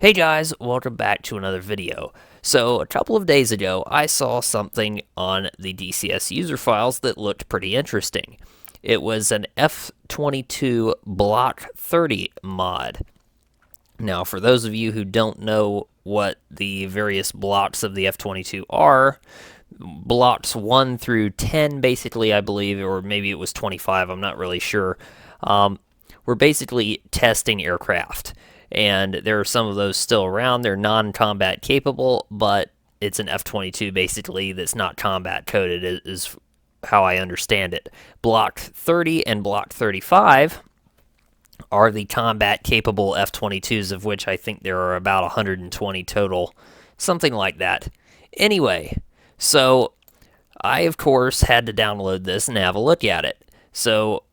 Hey guys, welcome back to another video. So a couple of days ago, I saw something on the DCS user files that looked pretty interesting. It was an F-22 Block 30 mod. Now, for those of you who don't know what the various blocks of the F-22 are, blocks 1 through 10 basically, I believe, or maybe it was 25, I'm not really sure, we're basically testing aircraft. And there are some of those still around. They're non-combat capable, but it's an F-22 basically that's not combat coded, is how I understand it. Block 30 and Block 35 are the combat capable F-22s, of which I think there are about 120 total, something like that. Anyway, so I, of course, had to download this and have a look at it. So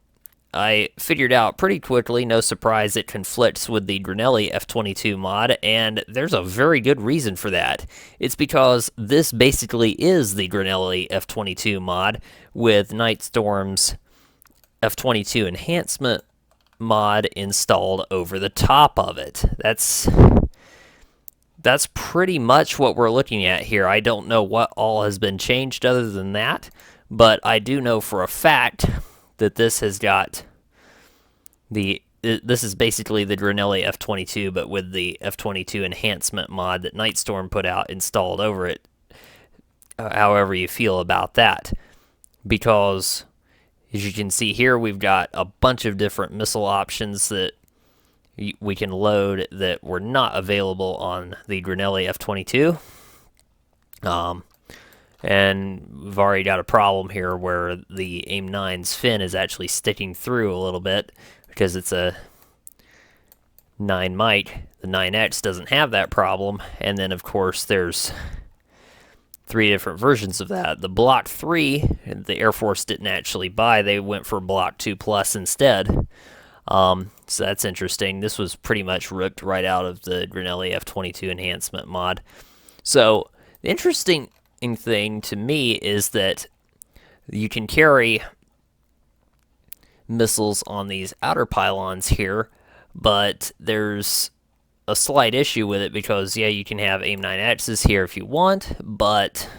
I figured out pretty quickly, no surprise, it conflicts with the Grinnelli F-22 mod, and there's a very good reason for that. It's because this basically is the Grinnelli F-22 mod with Nightstorm's F-22 enhancement mod installed over the top of it. That's pretty much what we're looking at here. I don't know what all has been changed other than that, but I do know for a fact that this has got this is basically the Grinnelli F-22, but with the F-22 enhancement mod that Nightstorm put out installed over it, however you feel about that. Because, as you can see here, we've got a bunch of different missile options that we can load that were not available on the Grinnelli F-22. And we've already got a problem here where the AIM-9's fin is actually sticking through a little bit because it's a 9 mic. The 9X doesn't have that problem. And then, of course, there's 3 different versions of that. The Block 3, the Air Force didn't actually buy. They went for Block 2 Plus instead. So that's interesting. This was pretty much ripped right out of the Grinnelli F-22 enhancement mod. So the interesting thing to me is that you can carry missiles on these outer pylons here, but there's a slight issue with it because, yeah, you can have AIM-9Xs here if you want, but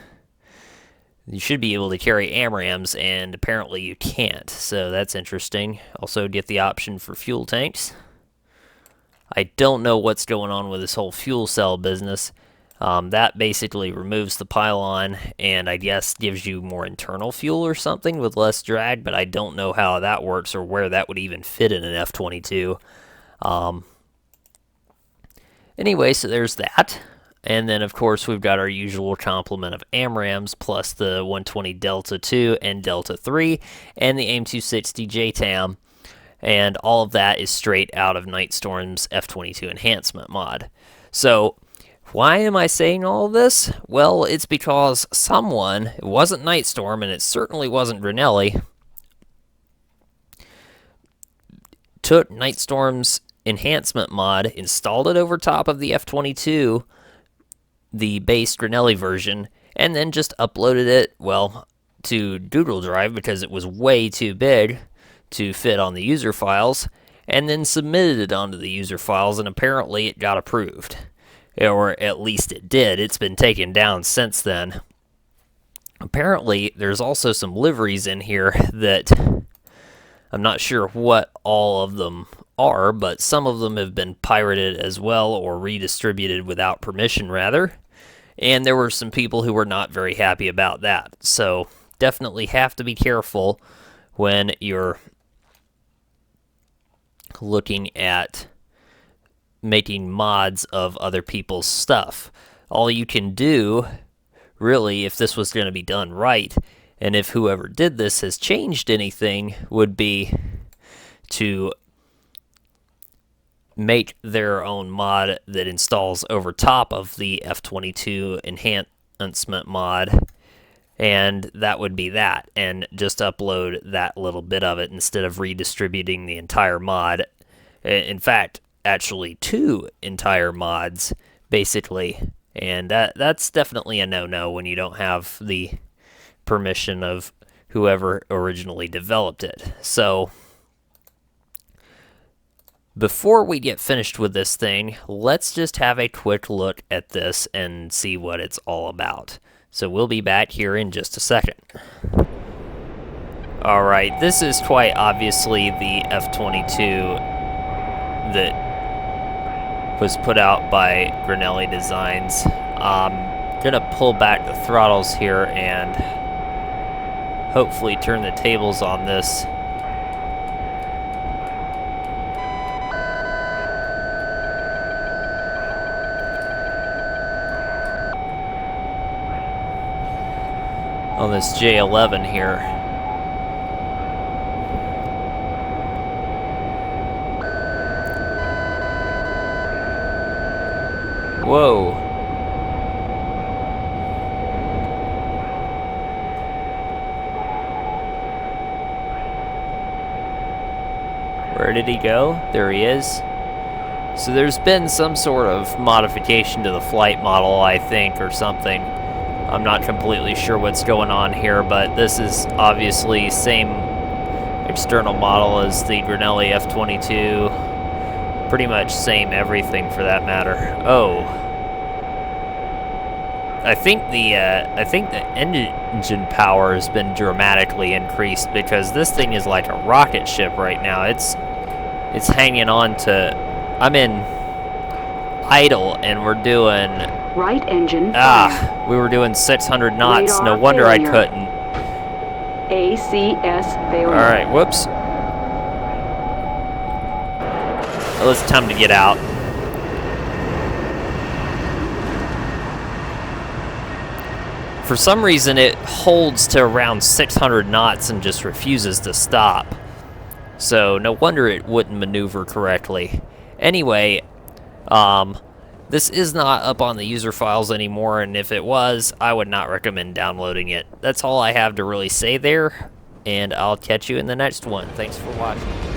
you should be able to carry AMRAAMs, and apparently you can't, so that's interesting. Also get the option for fuel tanks. I don't know what's going on with this whole fuel cell business. That basically removes the pylon and I guess gives you more internal fuel or something with less drag, but I don't know how that works or where that would even fit in an F-22. Anyway, so there's that. And then, of course, we've got our usual complement of AMRAAMs plus the 120 Delta 2 and Delta 3 and the AIM-260 JTAM. And all of that is straight out of Nightstorm's F-22 enhancement mod. So why am I saying all of this? Well, it's because someone, it wasn't Nightstorm, and it certainly wasn't Grinnelli, took Nightstorm's enhancement mod, installed it over top of the F-22, the base Grinnelli version, and then just uploaded it, well, to Google Drive because it was way too big to fit on the user files, and then submitted it onto the user files, and apparently it got approved. Or at least it did. It's been taken down since then. Apparently, there's also some liveries in here that I'm not sure what all of them are, but some of them have been pirated as well, or redistributed without permission, rather. And there were some people who were not very happy about that. So, definitely have to be careful when you're looking at making mods of other people's stuff. All you can do, really, if this was going to be done right, and if whoever did this has changed anything, would be to make their own mod that installs over top of the F-22 enhancement mod, and that would be that, and just upload that little bit of it instead of redistributing the entire mod. In fact, actually 2 entire mods, basically, and that's definitely a no-no when you don't have the permission of whoever originally developed it. So Before we get finished with this thing, let's just have a quick look at this and see what it's all about. So we'll be back here in just a second. Alright, this is quite obviously the F-22 that was put out by Grinnelli Designs. I'm gonna pull back the throttles here and hopefully turn the tables on this. On this J11 here. Whoa. Where did he go? There he is. So there's been some sort of modification to the flight model, I think, or something. I'm not completely sure what's going on here, but this is obviously same external model as the Grinnelli F-22. Pretty much same everything for that matter. Oh. I think the engine power has been dramatically increased because this thing is like a rocket ship right now. It's hanging on to... I'm in idle and we're doing... Right engine. We were doing 600 knots. Radar no wonder failure. I couldn't. ACS failure. Alright, whoops. Well, it's time to get out. For some reason, it holds to around 600 knots and just refuses to stop. So, no wonder it wouldn't maneuver correctly. Anyway, this is not up on the user files anymore, and if it was, I would not recommend downloading it. That's all I have to really say there, and I'll catch you in the next one. Thanks for watching.